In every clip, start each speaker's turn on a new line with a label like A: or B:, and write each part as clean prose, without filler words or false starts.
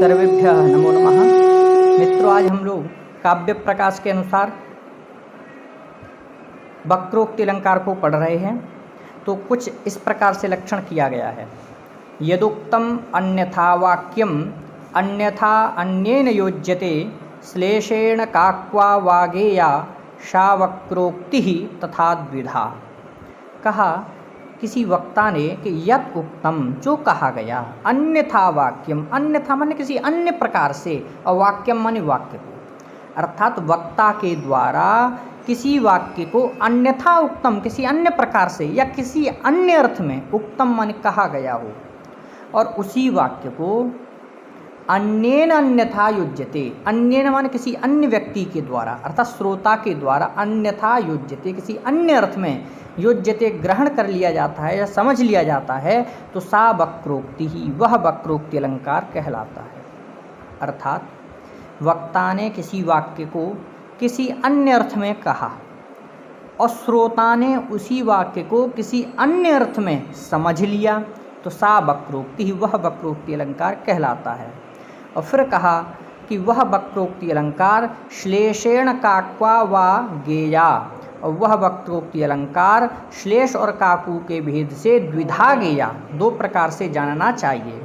A: सर्वेभ्यः नमो नमः। मित्रों, आज हम लोग काव्य प्रकाश के अनुसार वक्रोक्ति अलंकार को पढ़ रहे हैं। तो कुछ इस प्रकार से लक्षण किया गया है। यदुक्तम अन्यथा वाक्यम अन्यथा अन्येन योज्यते श्लेषेण काक्वा वागेया सा वक्रोक्ति तथा द्विधा। कहा किसी वक्ता ने कि यत् उक्तम, जो कहा गया, अन्यथा वाक्यम, अन्यथा माने किसी अन्य प्रकार से, और वाक्यम माने वाक्य को, अर्थात वक्ता के द्वारा किसी वाक्य को अन्यथा उक्तम, किसी अन्य प्रकार से या किसी अन्य अर्थ में, उक्तम माने कहा गया हो, और उसी वाक्य को अन्येन अन्यथा युज्यते, अन्येन माने किसी अन्य व्यक्ति के द्वारा, अर्थात श्रोता के द्वारा अन्यथा युज्यते, किसी अन्य अर्थ में योज्यते ग्रहण कर लिया जाता है या समझ लिया जाता है, तो सा वक्रोक्ति ही, वह वक्रोक्ति अलंकार कहलाता है। अर्थात वक्ता ने किसी वाक्य को किसी अन्य अर्थ में कहा और श्रोता ने उसी वाक्य को किसी अन्य अर्थ में समझ लिया, तो सा वक्रोक्ति ही, वह वक्रोक्ति अलंकार कहलाता है। और फिर कहा कि वह वक्रोक्ति अलंकार श्लेषेण काक्वा वा गेया, और वह वक्रोक्ति अलंकार श्लेष और काकू के भेद से द्विधा गेया, दो प्रकार से जानना चाहिए।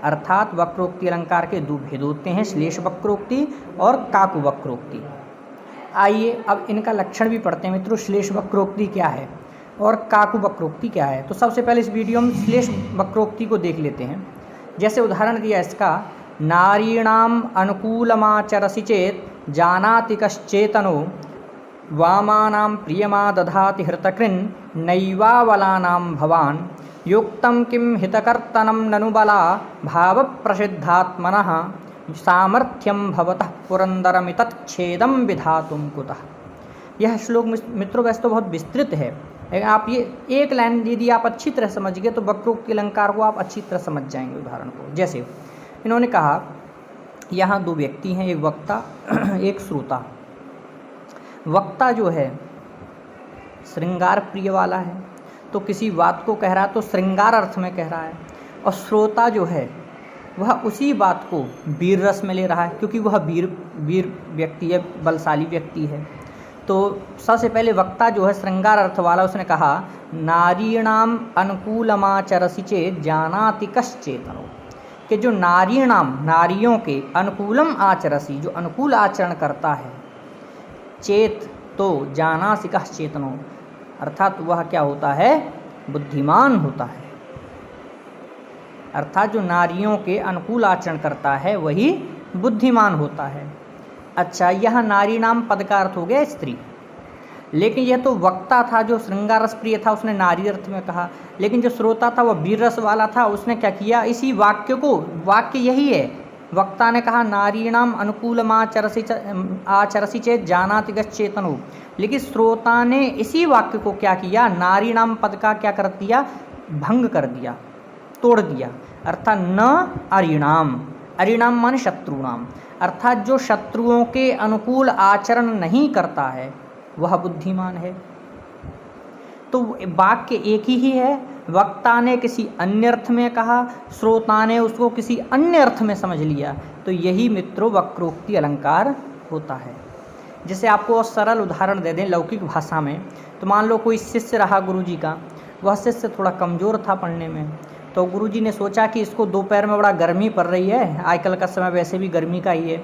A: अर्थात वक्रोक्ति अलंकार के दो भेद होते हैं, श्लेष वक्रोक्ति और काकू वक्रोक्ति। आइए अब इनका लक्षण भी पढ़ते हैं मित्रों। श्लेष वक्रोक्ति क्या है और काकू वक्रोक्ति क्या है। तो सबसे पहले इस वीडियो में श्लेष वक्रोक्ति को देख लेते हैं। जैसे उदाहरण दिया इसका, नारीणाम अनुकूलमाचरसि चेत जानाति कश्चेतनो वामानां प्रियमा दधाति हृतकृन् नैवावलानां भवान् युक्तं किं हितकर्तनं ननु बला भावप्रसिद्धात्मनः सामर्थ्यं भवतः पुरंदरमितच्छेदं विधातुं कुतः। यह श्लोक मित्रों वैसे तो बहुत विस्तृत है, लेकिन आप ये एक लाइन यदि आप अच्छी तरह समझ गए तो वक्रोक्ति अलंकार को आप अच्छी तरह समझ जाएंगे। उदाहरण को, जैसे इन्होंने कहा यहाँ दो व्यक्ति हैं, एक वक्ता एक श्रोता। वक्ता जो है श्रृंगार प्रिय वाला है, तो किसी बात को कह रहा है तो श्रृंगार अर्थ में कह रहा है, और श्रोता जो है वह उसी बात को वीर रस में ले रहा है, क्योंकि वह वीर व्यक्ति है, बलशाली व्यक्ति है। तो सबसे पहले वक्ता जो है श्रृंगार अर्थ वाला, उसने कहा नारीणाम अनुकूलमाचरसि चेत जानाति कश्चेतनो, कि जो नारीणाम, नारियों के, अनुकूलम आचरसि, जो अनुकूल आचरण करता है, चेत तो जानासि कश्चेतनो, अर्थात वह क्या होता है, बुद्धिमान होता है। अर्थात जो नारियों के अनुकूल आचरण करता है वही बुद्धिमान होता है। अच्छा, यह नारी नाम पद का अर्थ हो गया स्त्री, लेकिन यह तो वक्ता था जो श्रृंगार रस प्रिय था, उसने नारी अर्थ में कहा। लेकिन जो श्रोता था वह वीर रस वाला था, उसने क्या किया, इसी वाक्य को, वाक्य यही है, वक्ता ने कहा नारीणाम अनुकूलमाचरसि चेत जानाति कश्चेतनो, लेकिन श्रोता ने इसी वाक्य को क्या किया, नारीणाम पद का क्या कर दिया, भंग कर दिया, तोड़ दिया। अर्थात न अरिणाम, अरिणाम माने शत्रुणाम, अर्थात जो शत्रुओं के अनुकूल आचरण नहीं करता है वह बुद्धिमान है। तो वाक्य एक ही है, वक्ता ने किसी अन्य अर्थ में कहा, श्रोता ने उसको किसी अन्य अर्थ में समझ लिया, तो यही मित्रों वक्रोक्ति अलंकार होता है। जैसे आपको और सरल उदाहरण दे दें लौकिक भाषा में, तो मान लो कोई शिष्य रहा गुरुजी का, वह शिष्य थोड़ा कमज़ोर था पढ़ने में, तो गुरुजी ने सोचा कि इसको दोपहर में बड़ा गर्मी पड़ रही है, आजकल का समय वैसे भी गर्मी का ही है,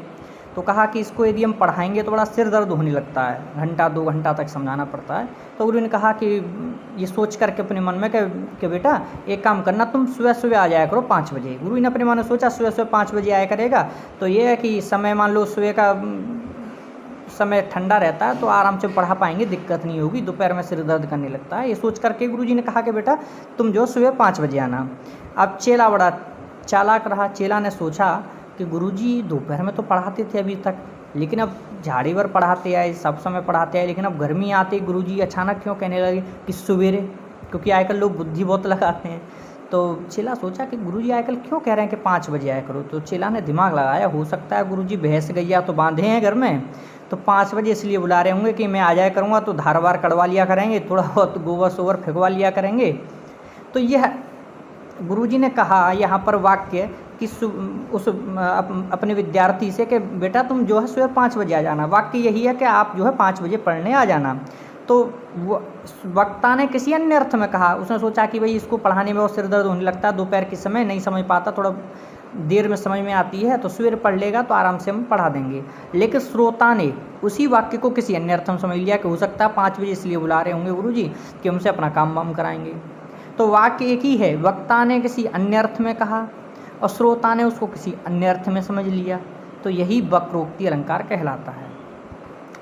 A: तो कहा कि इसको यदि हम पढ़ाएंगे तो बड़ा सिर दर्द होने लगता है, घंटा 2 घंटा तक समझाना पड़ता है। तो गुरु ने कहा कि ये सोच करके अपने मन में कि बेटा एक काम करना, तुम सुबह सुबह आ जाया करो 5 बजे। गुरु ने अपने मन में सोचा सुबह सुबह 5 बजे आया करेगा, तो ये है कि समय, मान लो सुबह का समय ठंडा रहता है तो आराम से पढ़ा पाएंगे, दिक्कत नहीं होगी, दोपहर में सिर दर्द करने लगता है। ये सोच करके गुरुजी ने कहा कि बेटा तुम जो सुबह 5 बजे आना। अब चेला बड़ा चालाक रहा, चेला ने सोचा कि गुरुजी दोपहर में तो पढ़ाते थे अभी तक, लेकिन अब झाड़ी भर पढ़ाते आए, सब समय पढ़ाते आए, लेकिन अब गर्मी आते गुरुजी अचानक क्यों कहने लगे कि सवेरे, क्योंकि आजकल लोग बुद्धि बहुत लगाते हैं। तो चेला सोचा कि गुरुजी आजकल क्यों कह रहे हैं कि 5 बजे आया करो। तो चेला ने दिमाग लगाया, हो सकता है गुरुजी भैंस गैया तो बांधे हैं घर में, तो 5 बजे इसलिए बुला रहे होंगे कि मैं आ जाया करूँगा तो धार वार कड़वा लिया करेंगे, थोड़ा बहुत गोबर सोबर फेंकवा लिया करेंगे। तो यह गुरुजी ने कहा यहाँ पर वाक्य अपने विद्यार्थी से कि बेटा तुम जो है सुबह 5 बजे आ जाना। वाक्य यही है कि आप जो है 5 बजे पढ़ने आ जाना। तो वक्ता ने किसी अन्य अर्थ में कहा, उसने सोचा कि भाई इसको पढ़ाने में बहुत सिर दर्द होने लगता है, दोपहर के समय नहीं समझ पाता, थोड़ा देर में समझ में आती है, तो सवेरे पढ़ लेगा तो आराम से हम पढ़ा देंगे। लेकिन श्रोता ने उसी वाक्य को किसी अन्य अर्थ में समझ लिया कि हो सकता है 5 बजे इसलिए बुला रहे होंगे गुरुजी कि हमसे अपना काम वाम कराएंगे। तो वाक्य एक ही है, वक्ता ने किसी अन्य अर्थ में कहा और श्रोता ने उसको किसी अन्य अर्थ में समझ लिया, तो यही वक्रोक्ति अलंकार कहलाता है।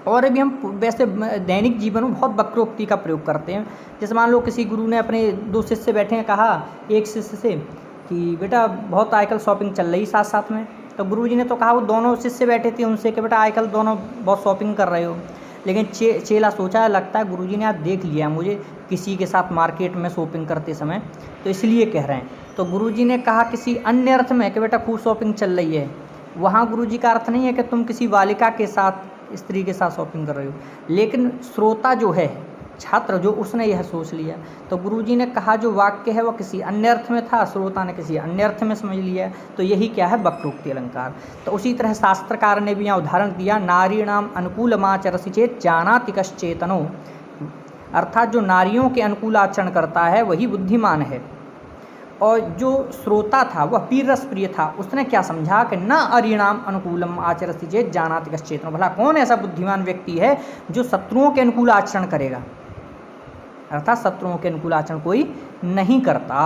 A: और अभी हम वैसे दैनिक जीवन में बहुत वक्रोक्ति का प्रयोग करते हैं। जैसे मान लो किसी गुरु ने अपने 2 शिष्य बैठे हैं, कहा एक शिष्य से कि बेटा बहुत आजकल शॉपिंग चल रही साथ साथ में। तो गुरुजी ने तो कहा, वो दोनों शिष्य बैठे थे उनसे कि बेटा आजकल दोनों बहुत शॉपिंग कर रहे हो। लेकिन चेला सोचा, लगता है गुरुजी ने आज देख लिया मुझे किसी के साथ मार्केट में शॉपिंग करते समय, तो इसलिए कह रहे हैं। तो गुरुजी ने कहा किसी अन्य अर्थ में कि बेटा खूब शॉपिंग चल रही है। वहाँ गुरुजी का अर्थ नहीं है कि तुम किसी बालिका के साथ, स्त्री के साथ शॉपिंग कर रहे हो, लेकिन श्रोता जो है, छात्र जो, उसने यह सोच लिया। तो गुरुजी ने कहा जो वाक्य है वह किसी अन्य अर्थ में था, श्रोता ने किसी अन्य अर्थ में समझ लिया, तो यही क्या है, वक्रोक्ति अलंकार। तो उसी तरह शास्त्रकार ने भी यहाँ उदाहरण दिया, नारीणाम अनुकूलमाचरसि चेत जानाति कश्चेतनो, अर्थात जो नारियों के अनुकूल आचरण करता है वही बुद्धिमान है। और जो श्रोता था वह पीर रस प्रिय था, उसने क्या समझा कि न अरिणाम अनुकूलम आचरसि चेत जानाति कश्चेतनो, भला कौन ऐसा बुद्धिमान व्यक्ति है जो शत्रुओं के अनुकूल आचरण करेगा, अर्थात शत्रुओं के अनुकूल आचरण कोई नहीं करता।